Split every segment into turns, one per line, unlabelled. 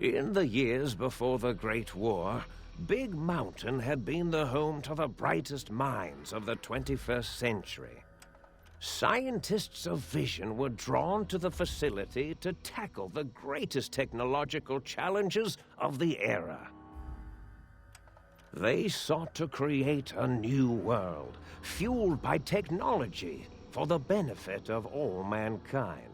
In the years before the Great War, Big Mountain had been the home to the brightest minds of the 21st century. Scientists of vision were drawn to the facility to tackle the greatest technological challenges of the era. They sought to create a new world, fueled by technology for the benefit of all mankind.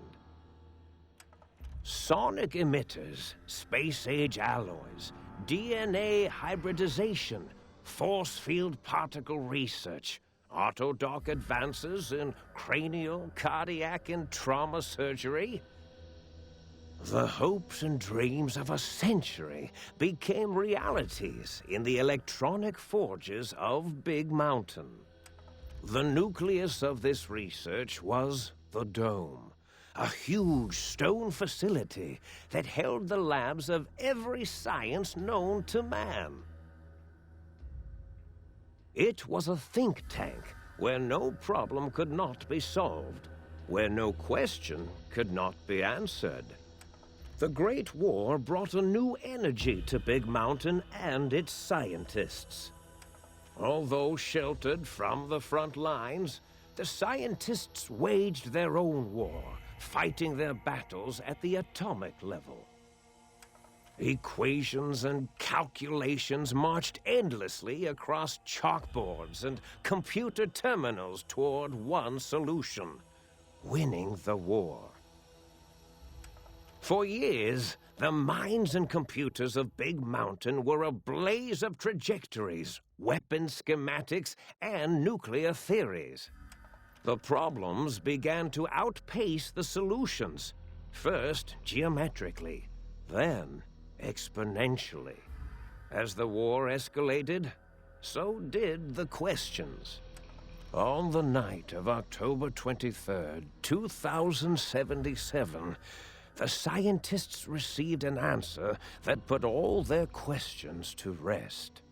Sonic emitters, space-age alloys, DNA hybridization, force field particle research, Autodoc advances in cranial, cardiac, and trauma surgery. The hopes and dreams of a century became realities in the electronic forges of Big Mountain. The nucleus of this research was the Dome, a huge stone facility that held the labs of every science known to man. It was a think tank where no problem could not be solved, where no question could not be answered. The Great War brought a new energy to Big Mountain and its scientists. Although sheltered from the front lines, the scientists waged their own war, fighting their battles at the atomic level. Equations and calculations marched endlessly across chalkboards and computer terminals toward one solution: winning the war. For years, the minds and computers of Big Mountain were a blaze of trajectories, weapon schematics, and nuclear theories. The problems began to outpace the solutions, first geometrically, then exponentially. As the war escalated, so did the questions. On the night of October 23rd, 2077, the scientists received an answer that put all their questions to rest.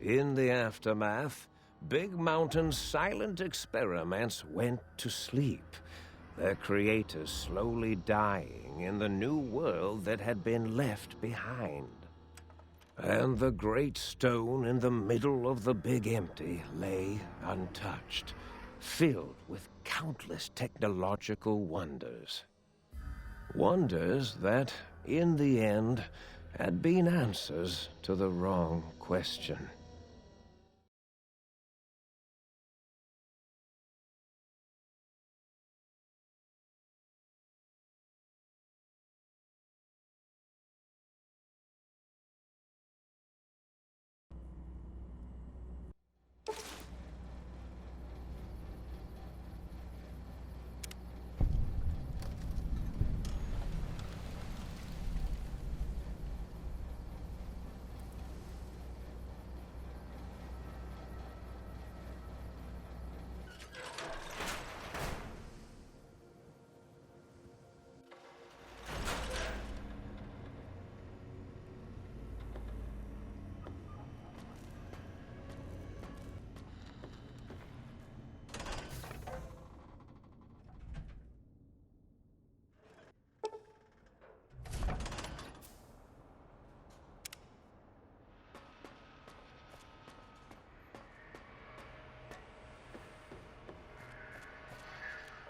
In the aftermath, Big Mountain's silent experiments went to sleep, their creators slowly dying in the new world that had been left behind. And the great stone in the middle of the Big Empty lay untouched, filled with countless technological wonders. Wonders that, in the end, had been answers to the wrong question.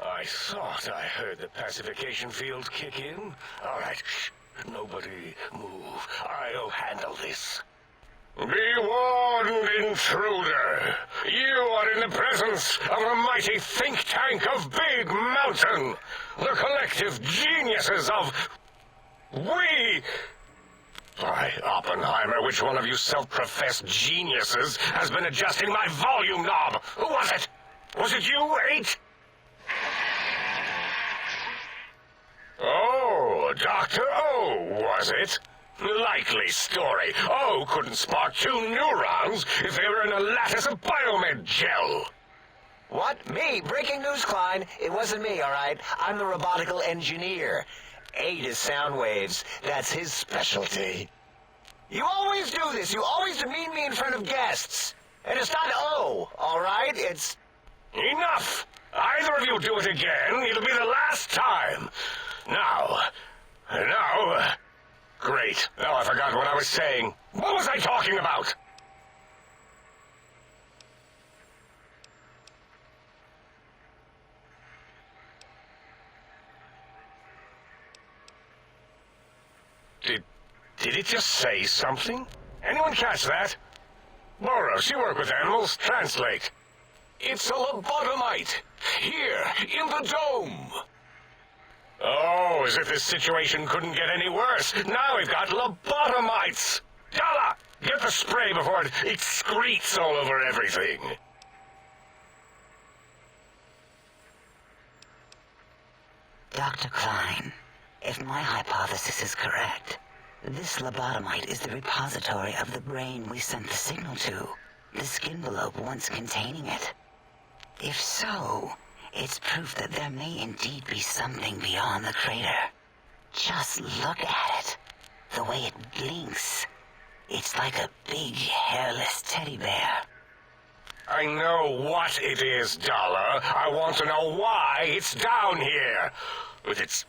I thought I heard the pacification field kick in. All right, shh. Nobody move. I'll handle this. Be warned, intruder. You are in the presence of the mighty think tank of Big Mountain. The collective geniuses of... We... By Oppenheimer, which one of you self-professed geniuses has been adjusting my volume knob? Who was it? Was it you, 8? Oh, Dr. O, was it? Likely story. O couldn't spark 2 neurons if they were in a lattice of biomed gel.
What? Me? Breaking news, Klein. It wasn't me, all right? I'm the robotical engineer. 8 is sound waves. That's his specialty. You always do this. You always demean me in front of guests. And it's not O, all right? It's...
Enough! Either of you do it again, it'll be the last time. Now, Great. Now I forgot what I was saying. What was I talking about? Did it just say something? Anyone catch that? Boros, you work with animals. Translate. It's a lobotomite. Here, in the dome. Oh, as if this situation couldn't get any worse. Now we've got lobotomites. Dala, get the spray before it excretes all over everything.
Dr. Klein, if my hypothesis is correct, this lobotomite is the repository of the brain we sent the signal to, the skinvelope once containing it. If so, it's proof that there may indeed be something beyond the crater. Just look at it. The way it blinks. It's like a big, hairless teddy bear.
I know what it is, Dala. I want to know why it's down here. With its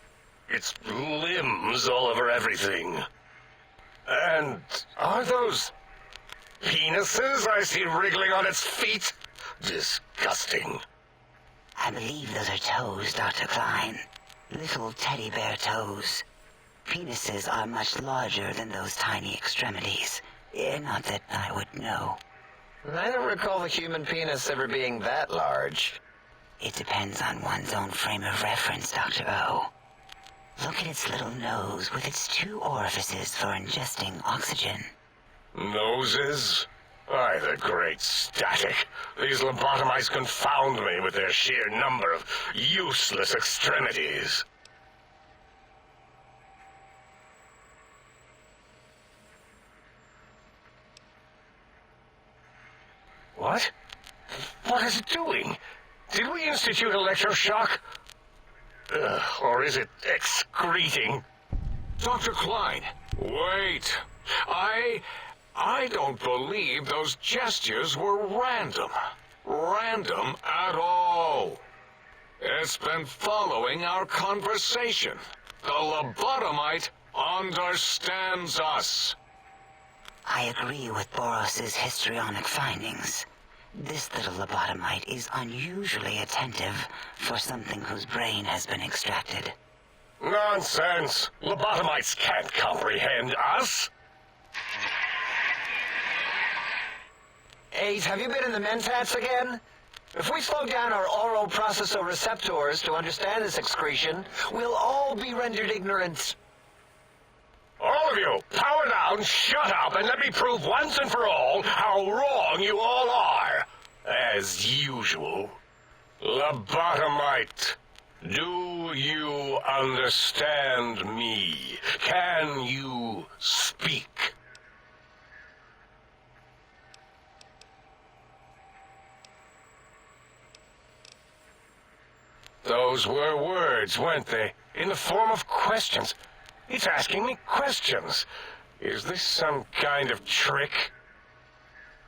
limbs all over everything. And are those penises I see wriggling on its feet? Disgusting.
I believe those are toes, Dr. Klein. Little teddy bear toes. Penises are much larger than those tiny extremities. Not that I would know.
I don't recall the human penis ever being that large.
It depends on one's own frame of reference, Dr. O. Look at its little nose with its 2 orifices for ingesting oxygen.
Noses? Why, the great static. These lobotomites confound me with their sheer number of useless extremities. What? What is it doing? Did we institute electroshock? Or is it excreting?
Dr. Klein, wait. I don't believe those gestures were random. Random at all. It's been following our conversation. The lobotomite understands us.
I agree with Boros's histrionic findings. This little lobotomite is unusually attentive for something whose brain has been extracted.
Nonsense! Lobotomites can't comprehend us!
8, have you been in the mentats again? If we slow down our oroprocessoreceptors to understand this excretion, we'll all be rendered ignorant.
All of you, power down, shut up, and let me prove once and for all how wrong you all are. As usual. Lobotomite, do you understand me? Can you speak? Those were words, weren't they? In the form of questions. It's asking me questions. Is this some kind of trick?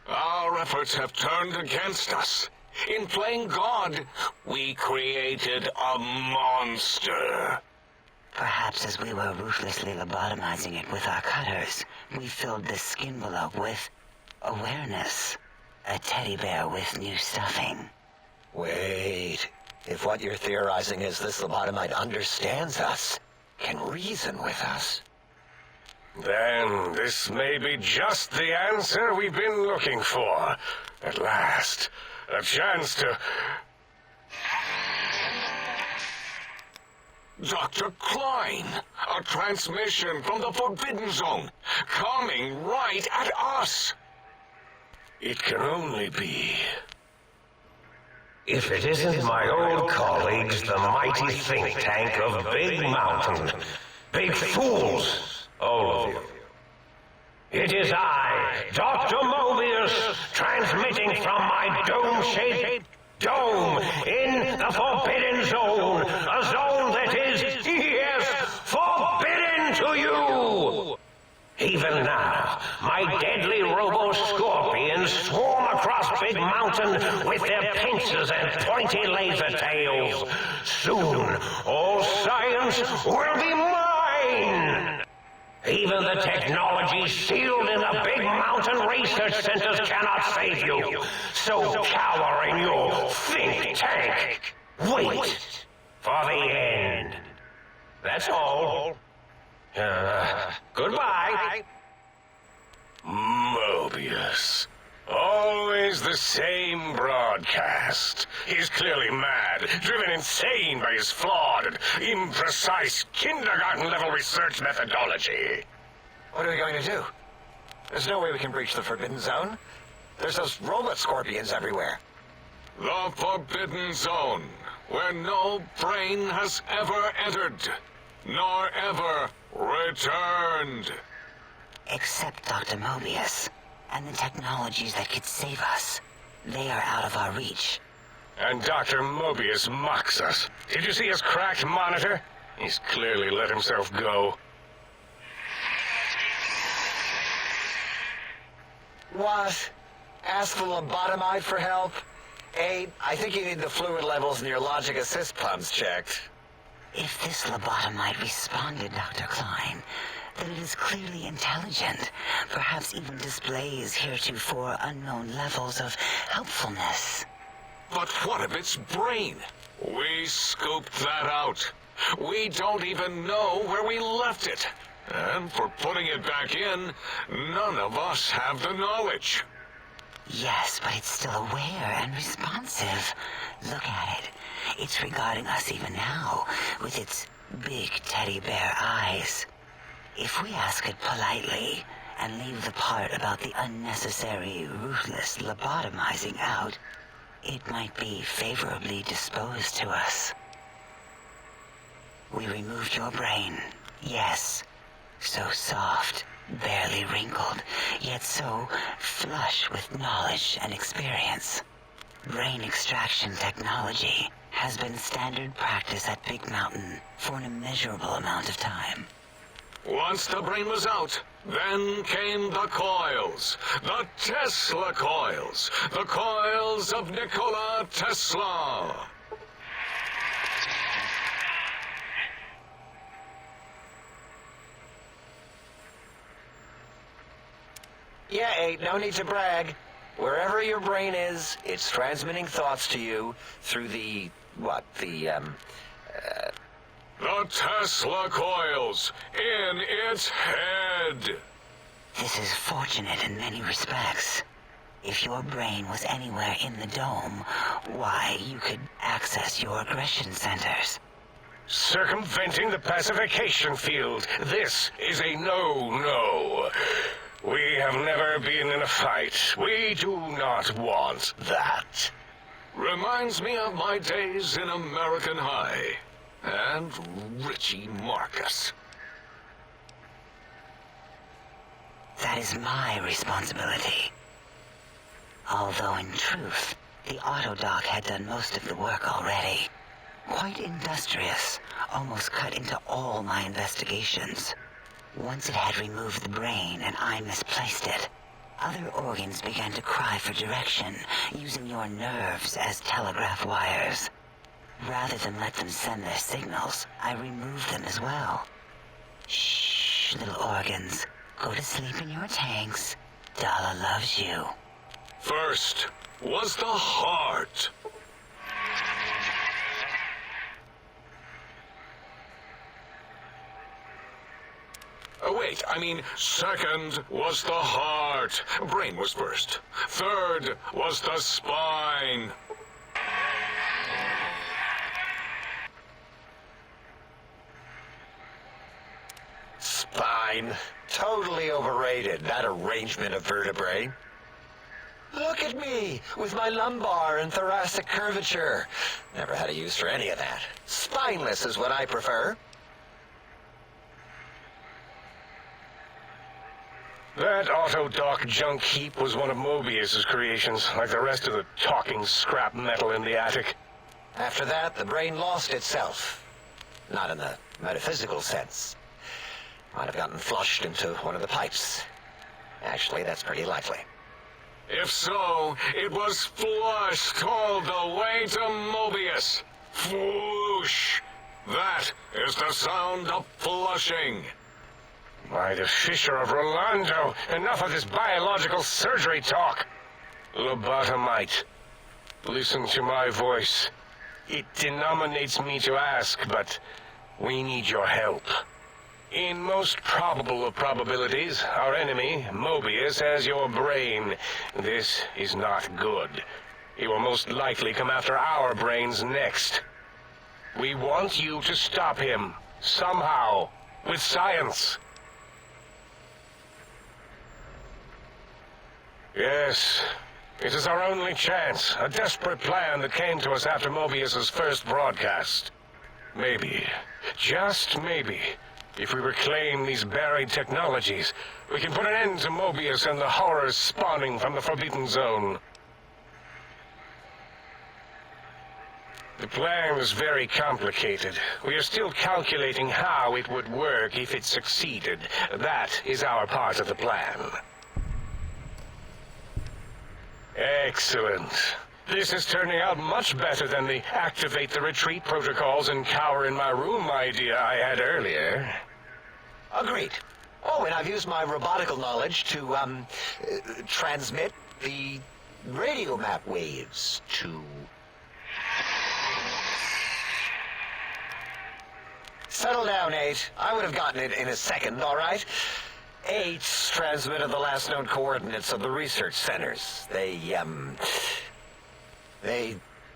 Our efforts have turned against us. In playing God, we created a monster.
Perhaps as we were ruthlessly lobotomizing it with our cutters, we filled this skinvelope with awareness. A teddy bear with new stuffing.
Wait. If what you're theorizing is this lobotomite understands us, can reason with us,
then this may be just the answer we've been looking for. At last, a chance to...
Dr. Klein, a transmission from the Forbidden Zone, coming right at us.
It can only be...
If it isn't my old colleagues, the mighty think tank of Big Mountain. Big fools, all of you. It is I, Dr. Mobius, transmitting from my dome-shaped dome in the Forbidden Zone. A zone that is, yes, forbidden to you. Even now, my deadly robo-scorpions swarm across Big Mountain with their pincers and pointy laser tails. Soon, all science will be mine. Even the technology sealed in the Big Mountain research centers cannot save you. So cower in your think tank. Wait for the end. That's all. Goodbye.
Mobius. Always the same broadcast. He's clearly mad, driven insane by his flawed and imprecise kindergarten-level research methodology.
What are we going to do? There's no way we can breach the Forbidden Zone. There's those robot scorpions everywhere.
The Forbidden Zone, where no brain has ever entered, nor ever returned.
Except Dr. Mobius and the technologies that could save us. They are out of our reach.
And Dr. Mobius mocks us. Did you see his cracked monitor? He's clearly let himself go.
What? Ask the lobotomite for help? Aid, I think you need the fluid levels in your logic assist pumps checked.
If this lobotomite responded, Dr. Klein, then it is clearly intelligent, perhaps even displays heretofore unknown levels of helpfulness.
But what of its brain? We scooped that out. We don't even know where we left it. And for putting it back in, none of us have the knowledge.
Yes, but it's still aware and responsive. Look at it. It's regarding us even now, with its big teddy bear eyes. If we ask it politely and leave the part about the unnecessary, ruthless lobotomizing out, it might be favorably disposed to us. We removed your brain, yes. So soft, barely wrinkled, yet so flush with knowledge and experience. Brain extraction technology has been standard practice at Big Mountain for an immeasurable amount of time.
Once the brain was out, then came the coils. The Tesla coils. The coils of Nikola Tesla.
Yeah, Aid, no need to brag. Wherever your brain is, it's transmitting thoughts to you through the
The Tesla coils in its head.
This is fortunate in many respects. If your brain was anywhere in the dome, why, you could access your aggression centers.
Circumventing the pacification field. This is a no-no. We have never been in a fight. We do not want that.
Reminds me of my days in American High. And Richie Marcus.
That is my responsibility. Although in truth, the Autodoc had done most of the work already. Quite industrious, almost cut into all my investigations. Once it had removed the brain and I misplaced it, other organs began to cry for direction, using your nerves as telegraph wires. Rather than let them send their signals, I removed them as well. Shh, little organs. Go to sleep in your tanks. Dala loves you.
First was the heart. Wait, I mean, second was the heart. Brain was first. Third was the spine.
spine. Totally overrated, that arrangement of vertebrae. Look at me, with my lumbar and thoracic curvature. Never had a use for any of that. Spineless is what I prefer.
That Autodoc junk heap was one of Mobius's creations, like the rest of the talking scrap metal in the attic.
After that, the brain lost itself. Not in the metaphysical sense. Might have gotten flushed into one of the pipes. Actually, that's pretty likely.
If so, it was flushed all the way to Mobius. Floosh. That is the sound of flushing.
By the Fisher of Rolando, enough of this biological surgery talk. Lobotomite, listen to my voice. It denominates me to ask, but we need your help. In most probable of probabilities, our enemy, Mobius, has your brain. This is not good. He will most likely come after our brains next. We want you to stop him, somehow, with science. Yes, it is our only chance, a desperate plan that came to us after Mobius's first broadcast. Maybe, just maybe, if we reclaim these buried technologies, we can put an end to Mobius and the horrors spawning from the Forbidden Zone. The plan is very complicated. We are still calculating how it would work if it succeeded. That is our part of the plan. Excellent. This is turning out much better than the activate the retreat protocols and cower in my room idea I had earlier.
Agreed. Oh, and I've used my robotical knowledge to, transmit the radio map waves to... Settle down, 8. I would have gotten it in a second, all right? 8's transmitted the last known coordinates of the research centers. They,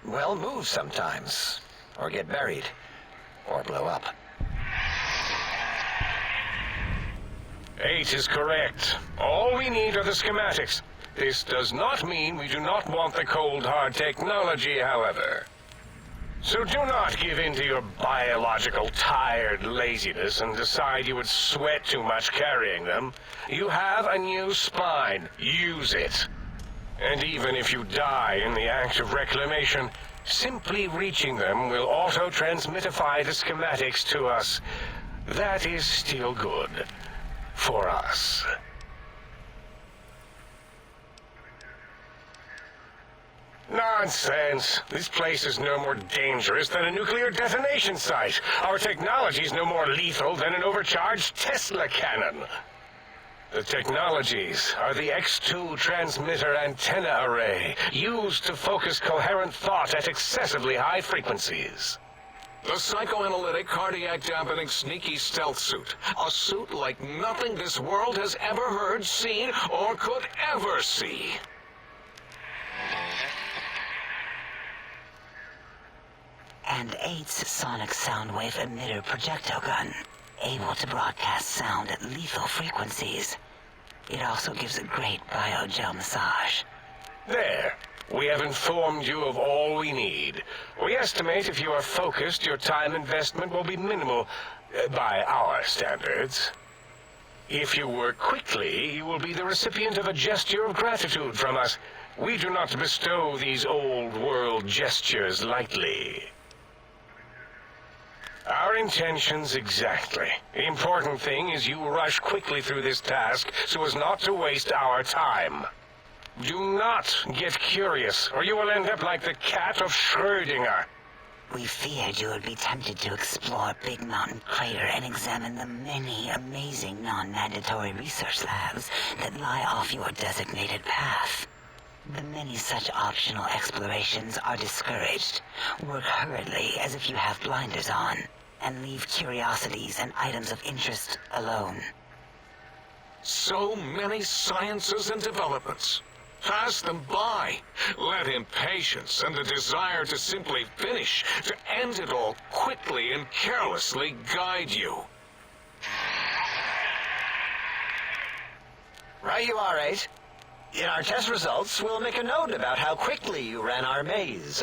well, move sometimes. Or get buried. Or blow up.
8 is correct. All we need are the schematics. This does not mean we do not want the cold, hard technology, however. So do not give in to your biological tired laziness and decide you would sweat too much carrying them. You have a new spine. Use it. And even if you die in the act of reclamation, simply reaching them will auto-transmitify the schematics to us. That is still good. For us. Nonsense. This place is no more dangerous than a nuclear detonation site. Our technology is no more lethal than an overcharged Tesla cannon. The technologies are the X2 transmitter antenna array, used to focus coherent thought at excessively high frequencies.
The psychoanalytic, cardiac-dampening, sneaky stealth suit. A suit like nothing this world has ever heard, seen, or could ever see.
And 8's sonic sound wave emitter projectile gun, able to broadcast sound at lethal frequencies. It also gives a great biogel massage.
There. We have informed you of all we need. We estimate if you are focused, your time investment will be minimal, by our standards. If you work quickly, you will be the recipient of a gesture of gratitude from us. We do not bestow these old-world gestures lightly. Our intentions exactly. The important thing is you rush quickly through this task so as not to waste our time. Do not get curious, or you will end up like the cat of Schrödinger.
We feared you would be tempted to explore Big Mountain Crater and examine the many amazing non-mandatory research labs that lie off your designated path. The many such optional explorations are discouraged. Work hurriedly as if you have blinders on, and leave curiosities and items of interest alone.
So many sciences and developments. Pass them by. Let impatience and the desire to simply finish, to end it all quickly and carelessly guide you.
Right you are, 8. In our test results, we'll make a note about how quickly you ran our maze.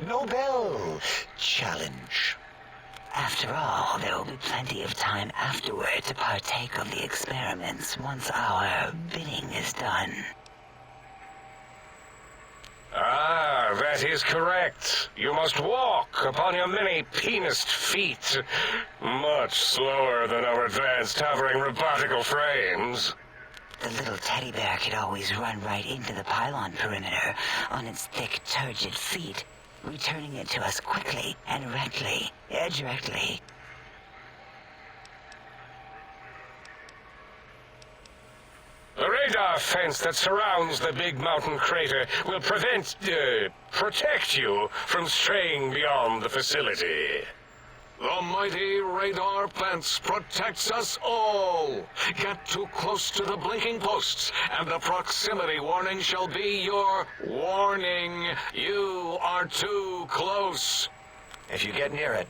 Nobel challenge.
After all, there will be plenty of time afterward to partake of the experiments once our bidding is done.
Ah, that is correct. You must walk upon your many penised feet. Much slower than our advanced hovering robotical frames.
The little teddy bear could always run right into the pylon perimeter on its thick, turgid feet, returning it to us quickly and directly.
radar fence that surrounds the big mountain crater will protect you from straying beyond the facility.
The mighty radar fence protects us all. Get too close to the blinking posts, and the proximity warning shall be your warning. You are too close.
If you get near it,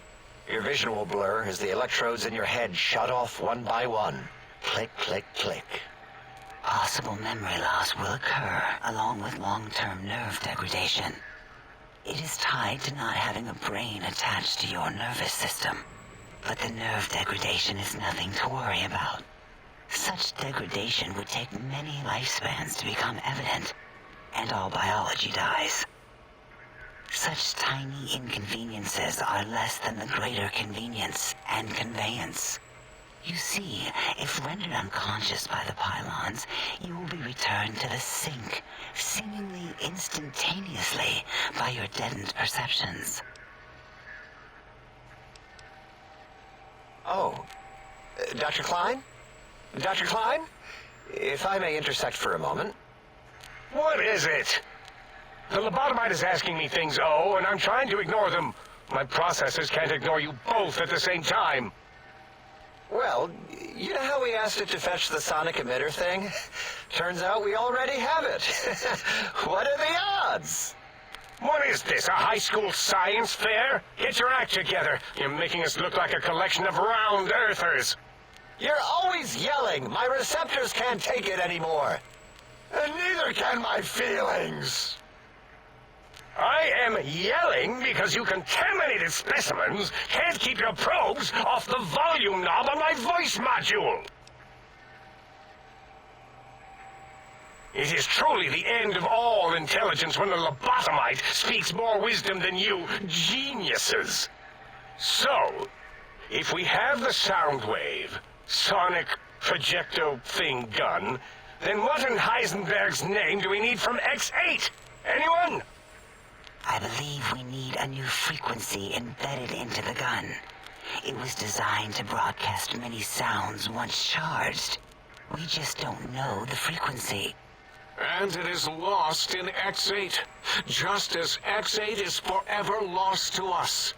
your vision will blur as the electrodes in your head shut off one by one. Click, click, click.
Possible memory loss will occur, along with long-term nerve degradation. It is tied to not having a brain attached to your nervous system. But the nerve degradation is nothing to worry about. Such degradation would take many lifespans to become evident, and all biology dies. Such tiny inconveniences are less than the greater convenience and conveyance. You see, if rendered unconscious by the pylons, you will be returned to the sink, seemingly instantaneously, by your deadened perceptions.
Oh, Dr. Klein? Dr. Klein? If I may intersect for a moment.
What is it? The lobotomite is asking me things, and I'm trying to ignore them. My processors can't ignore you both at the same time.
Well, you know how we asked it to fetch the sonic emitter thing? Turns out we already have it. What are the odds?
What is this, a high school science fair? Get your act together. You're making us look like a collection of round earthers.
You're always yelling. My receptors can't take it anymore. And neither can my feelings.
I am yelling because you contaminated specimens can't keep your probes off the volume knob on my voice module. It is truly the end of all intelligence when the lobotomite speaks more wisdom than you geniuses. So, if we have the Soundwave, sonic projecto thing gun, then what in Heisenberg's name do we need from X8? Anyone?
I believe we need a new frequency embedded into the gun. It was designed to broadcast many sounds once charged. We just don't know the frequency.
And it is lost in X8, just as X8 is forever lost to us.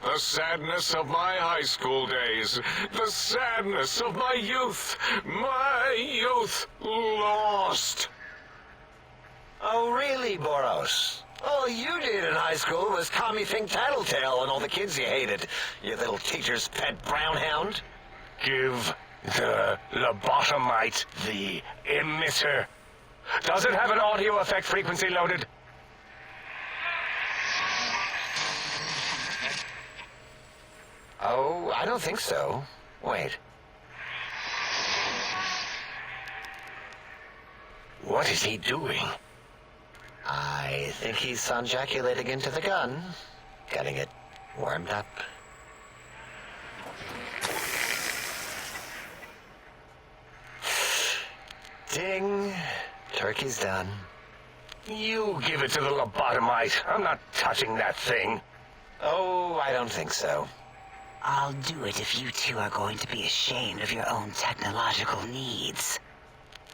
The sadness of my high school days, the sadness of my youth lost.
Oh, really, Boros? All you did in high school was Tommy Fink Tattletale and all the kids you hated, you little teacher's pet brown hound.
Give the lobotomite the emitter. Does it have an audio effect frequency loaded?
Oh, I don't think so. Wait.
What is he doing?
I think he's sonjaculating into the gun, getting it warmed up. Ding. Turkey's done.
You give it to the lobotomite. I'm not touching that thing.
Oh, I don't think so.
I'll do it if you two are going to be ashamed of your own technological needs.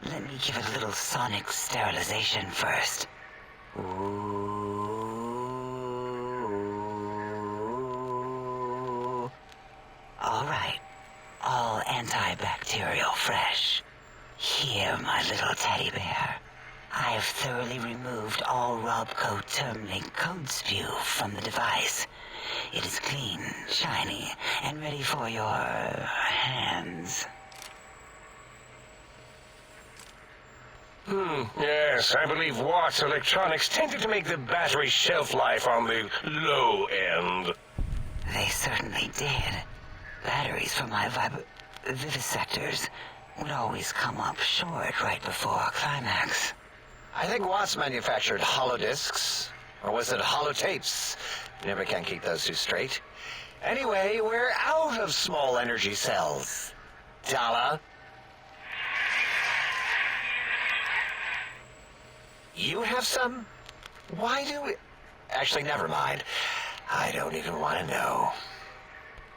Let me give it a little sonic sterilization first. Ooh. All right. All antibacterial fresh. Here, my little teddy bear. I have thoroughly removed all Robco Termlink code spew from the device. It is clean, shiny, and ready for your hands.
Yes, I believe Watts Electronics tended to make the battery shelf life on the low end.
They certainly did. Batteries for my vivisectors would always come up short right before a climax.
I think Watts manufactured holodiscs. Or was it holotapes? Never can keep those two straight. Anyway, we're out of small energy cells. Dala? You have some? Why do we... Actually, never mind. I don't even want to know.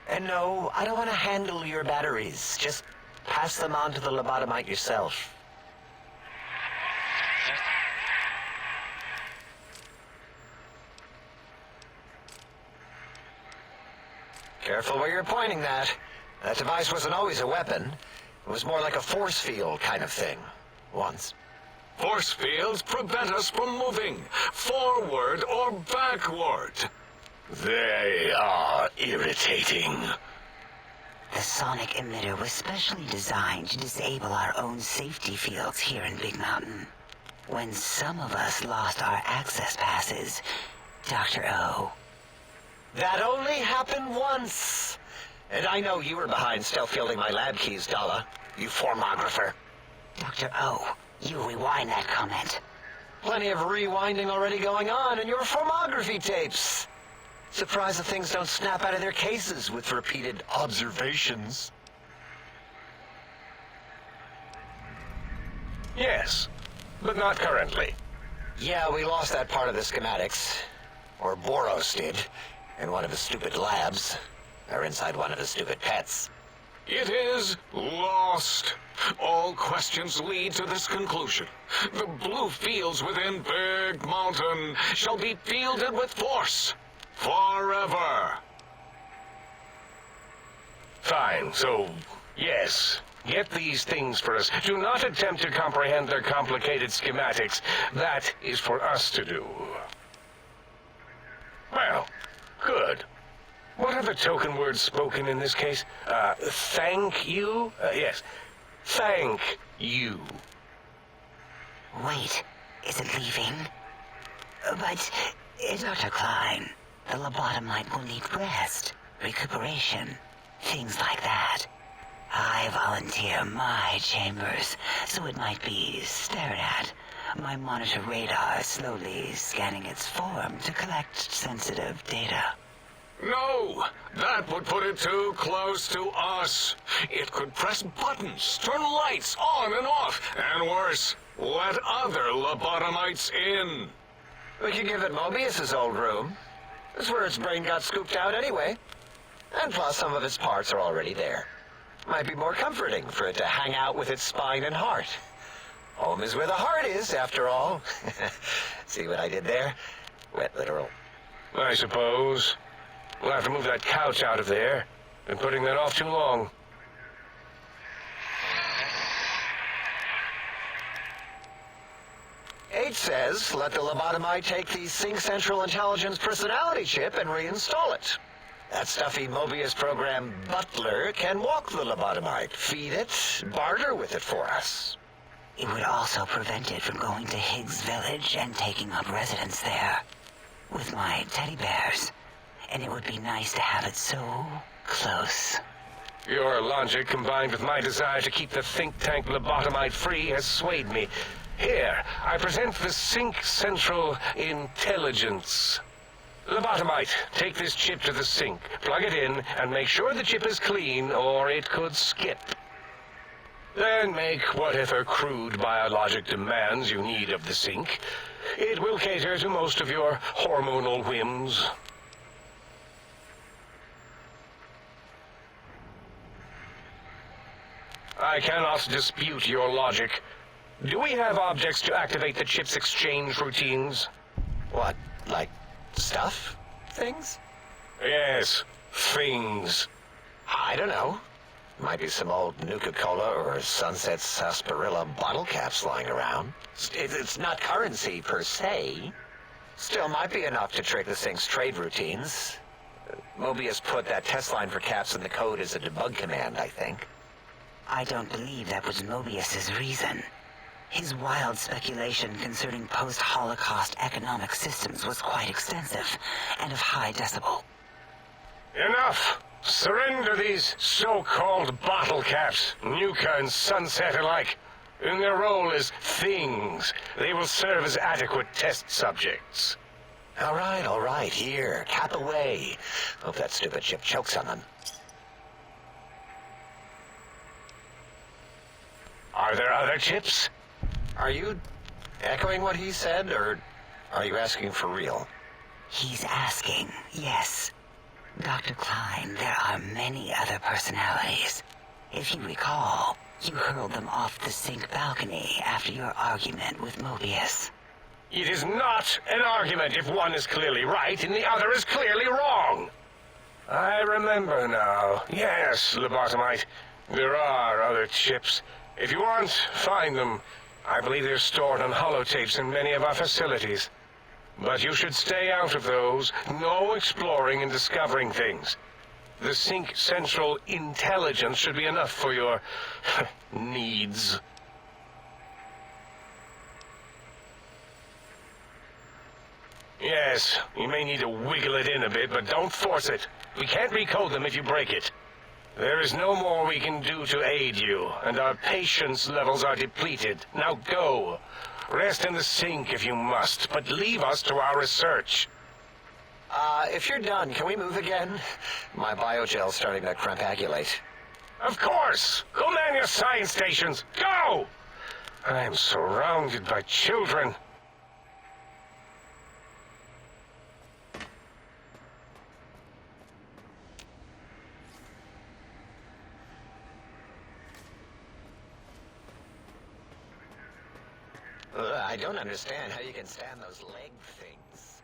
And no, I don't want to handle your batteries. Just pass them on to the lobotomite yourself. Careful where you're pointing that. That device wasn't always a weapon. It was more like a force field kind of thing. Once.
Force fields prevent us from moving forward or backward.
They are irritating.
The sonic emitter was specially designed to disable our own safety fields here in Big Mountain. When some of us lost our access passes, Dr. O.
That only happened once. And I know you were behind stealth fielding my lab keys, Dala. You formographer.
Dr. O, you rewind that comment.
Plenty of rewinding already going on in your formography tapes. Surprised the things don't snap out of their cases with repeated observations.
Yes, but not currently.
Yeah, we lost that part of the schematics. Or Boros did. In one of his stupid labs. Or inside one of his stupid pets.
It is lost. All questions lead to this conclusion. The blue fields within Big Mountain shall be fielded with force. Forever.
Fine, so, yes. Get these things for us. Do not attempt to comprehend their complicated schematics. That is for us to do. Well, good. What are the token words spoken in this case? Thank you? Yes. Thank you.
Wait, is it leaving? But, Dr. Klein, the lobotomite will need rest, recuperation, things like that. I volunteer my chambers, so it might be stared at. My monitor radar slowly scanning its form to collect sensitive data.
No, that would put it too close to us. It could press buttons, turn lights on and off, and worse, let other lobotomites in.
We could give it Mobius's old room. That's where its brain got scooped out anyway. And plus, some of its parts are already there. Might be more comforting for it to hang out with its spine and heart. Home is where the heart is, after all. See what I did there? Wet literal.
I suppose. We'll have to move that couch out of there. Been putting that off too long.
H says, let the lobotomite take the Sync Central Intelligence personality chip and reinstall it. That stuffy Mobius program Butler can walk the lobotomite, feed it, barter with it for us.
It would also prevent it from going to Higgs Village and taking up residence there. With my teddy bears. And it would be nice to have it so close.
Your logic, combined with my desire to keep the think tank lobotomite free, has swayed me. Here, I present the Sync Central Intelligence. Lobotomite, take this chip to the sink, plug it in, and make sure the chip is clean, or it could skip. Then make whatever crude biologic demands you need of the sink. It will cater to most of your hormonal whims. I cannot dispute your logic. Do we have objects to activate the chip's exchange routines?
What, like stuff? Things?
Yes, things.
I don't know. Might be some old Nuka-Cola or Sunset Sarsaparilla bottle caps lying around. It's not currency per se. Still might be enough to trick the Sync's trade routines. Mobius put that test line for caps in the code as a debug command, I think.
I don't believe that was Mobius's reason. His wild speculation concerning post-Holocaust economic systems was quite extensive and of high decibel.
Enough! Surrender these so-called bottle caps, Nuka and Sunset alike. In their role as things, they will serve as adequate test subjects.
All right, here, cap away. Hope that stupid chip chokes on them.
Are there other chips?
Are you echoing what he said, or are you asking for real?
He's asking, yes. Dr. Klein, there are many other personalities. If you recall, you hurled them off the Sync balcony after your argument with Mobius.
It is not an argument if one is clearly right and the other is clearly wrong. I remember now. Yes, Lobotomite. There are other chips. If you want, find them. I believe they're stored on holotapes in many of our facilities. But you should stay out of those. No exploring and discovering things. The Sync Central intelligence should be enough for your needs. Yes, you may need to wiggle it in a bit, but don't force it. We can't recode them if you break it. There is no more we can do to aid you, and our patience levels are depleted. Now go. Rest in the sink if you must, but leave us to our research.
If you're done, can we move again? My biogel's starting to crampagulate.
Of course! Go man your science stations! Go! I'm surrounded by children.
I don't understand how you can stand those leg things.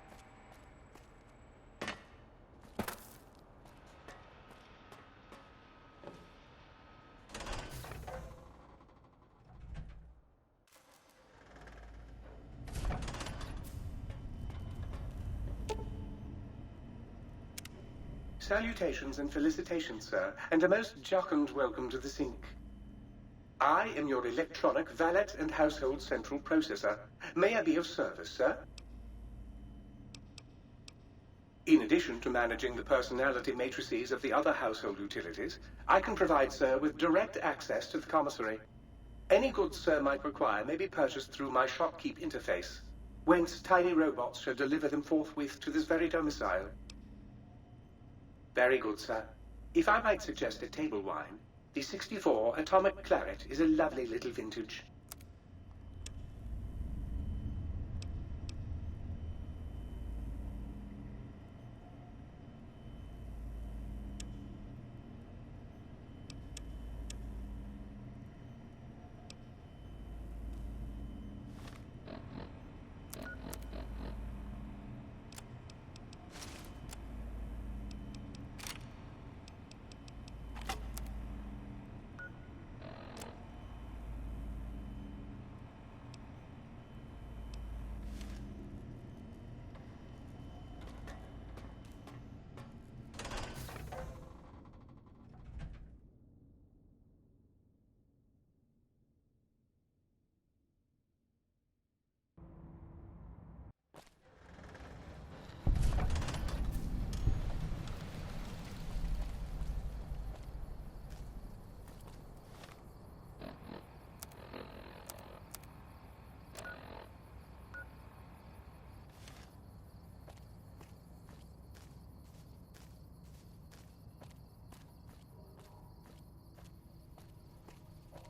Salutations and felicitations, sir, and a most jocund welcome to the Sync. I am your electronic valet and household central processor. May I be of service, sir? In addition to managing the personality matrices of the other household utilities, I can provide sir with direct access to the commissary. Any goods sir might require may be purchased through my shopkeep interface, whence tiny robots shall deliver them forthwith to this very domicile. Very good, sir. If I might suggest a table wine, the 64 Atomic Claret is a lovely little vintage.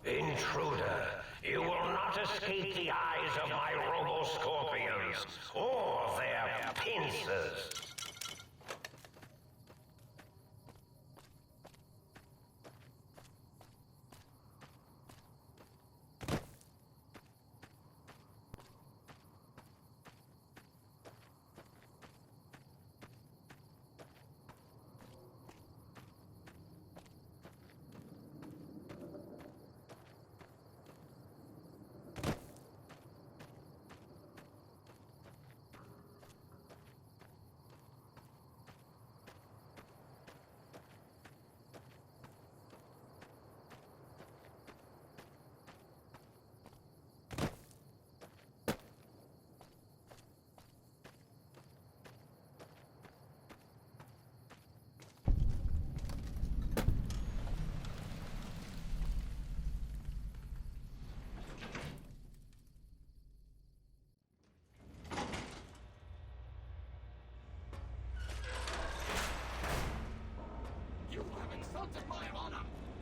Intruder, you will not escape the eyes of my robo-scorpions or their pincers.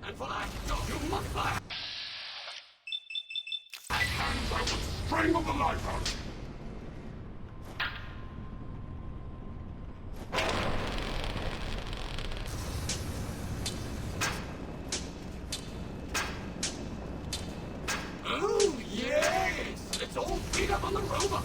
And for that, you must die! Hands I would strangle the life out of you! Oh, yes! Let's all beat up on the robot!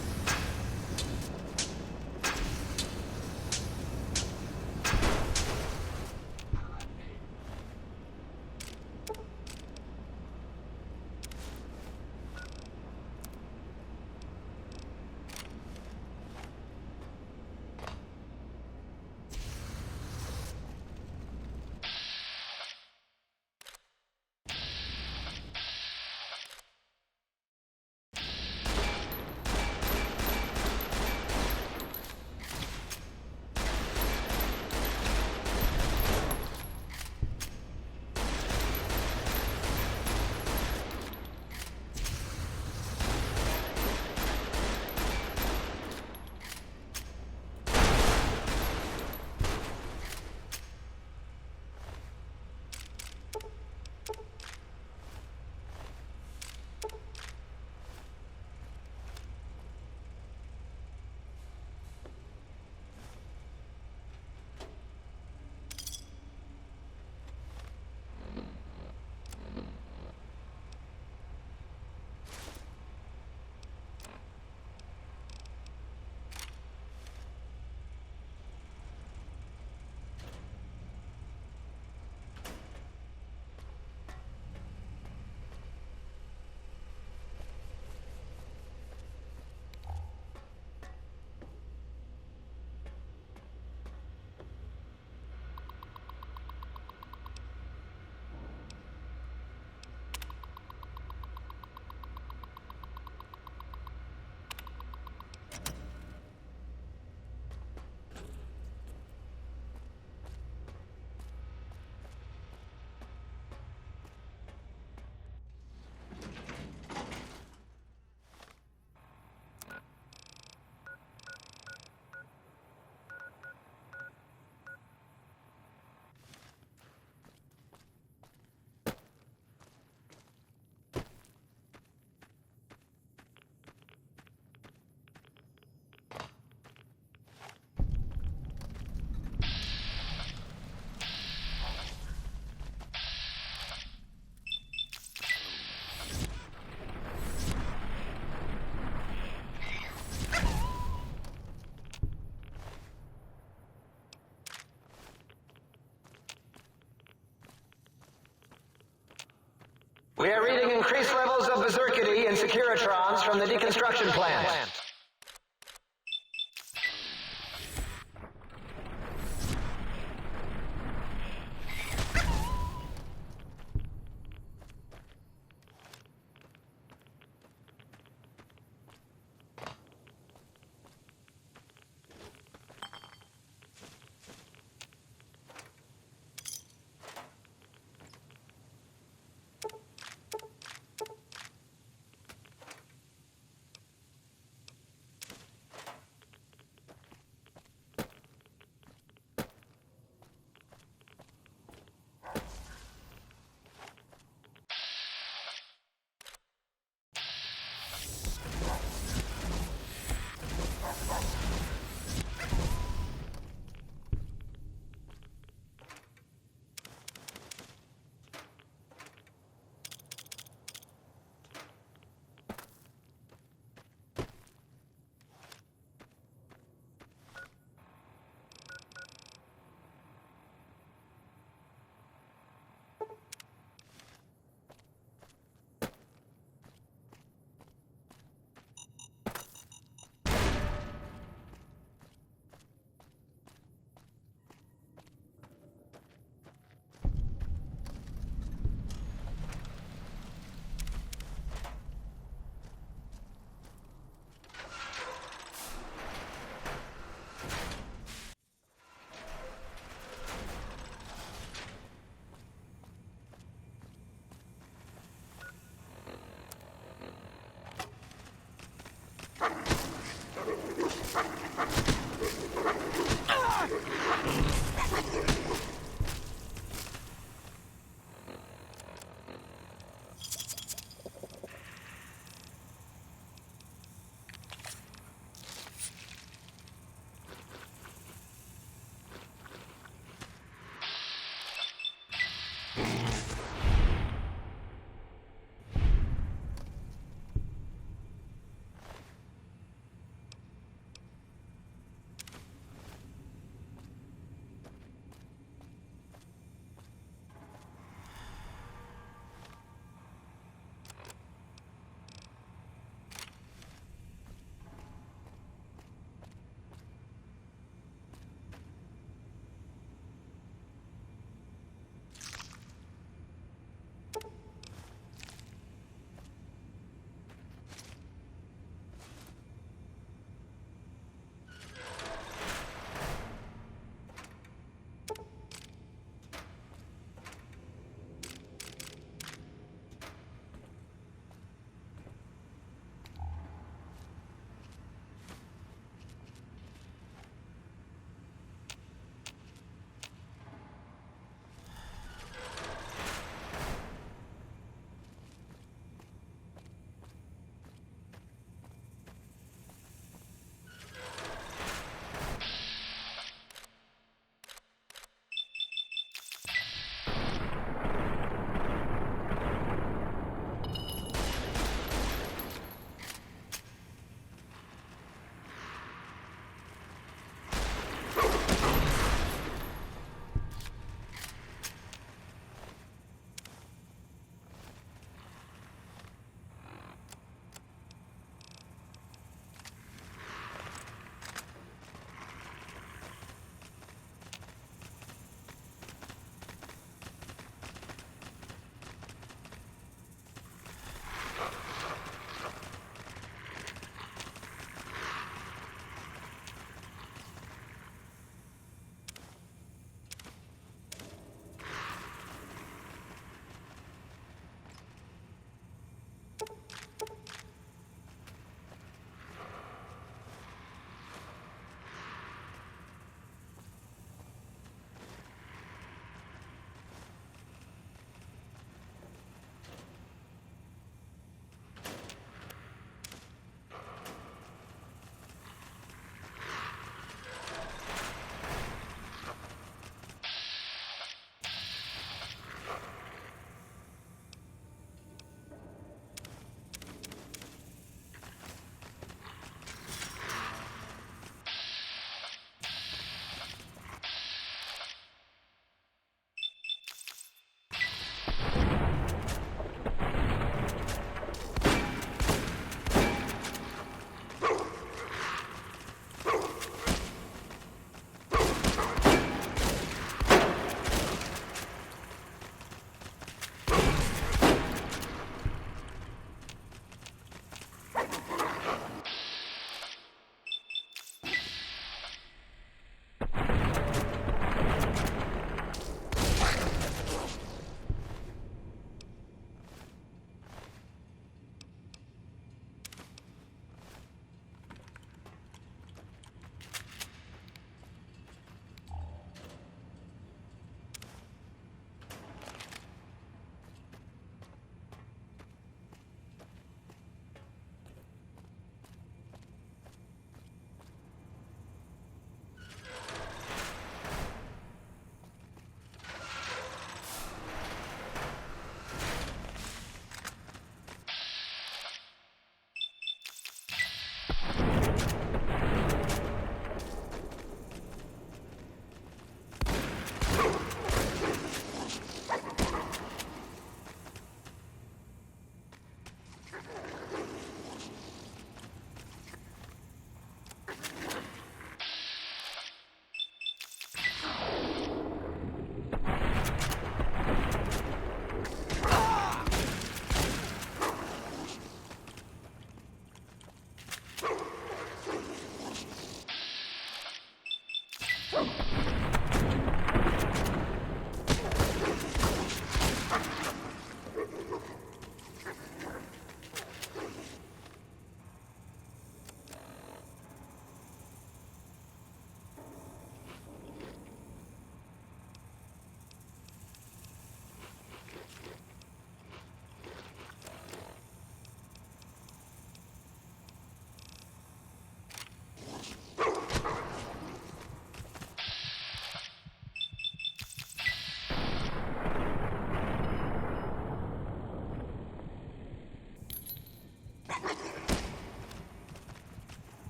Zerkity and Securitrons from the deconstruction plant.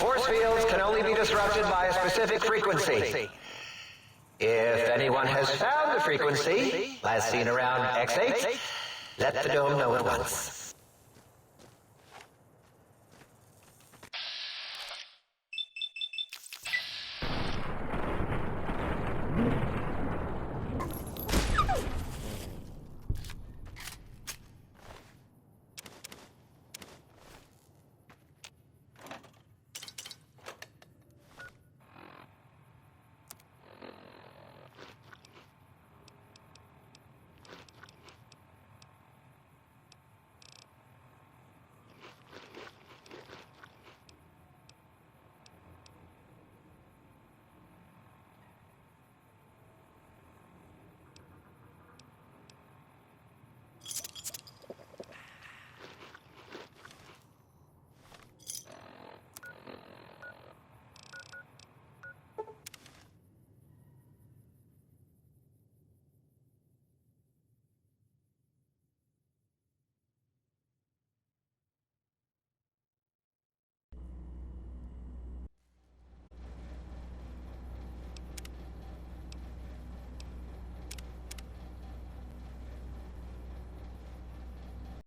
Force fields can only be disrupted by a specific frequency. If anyone has found the frequency, last seen around X8, let the dome know at once.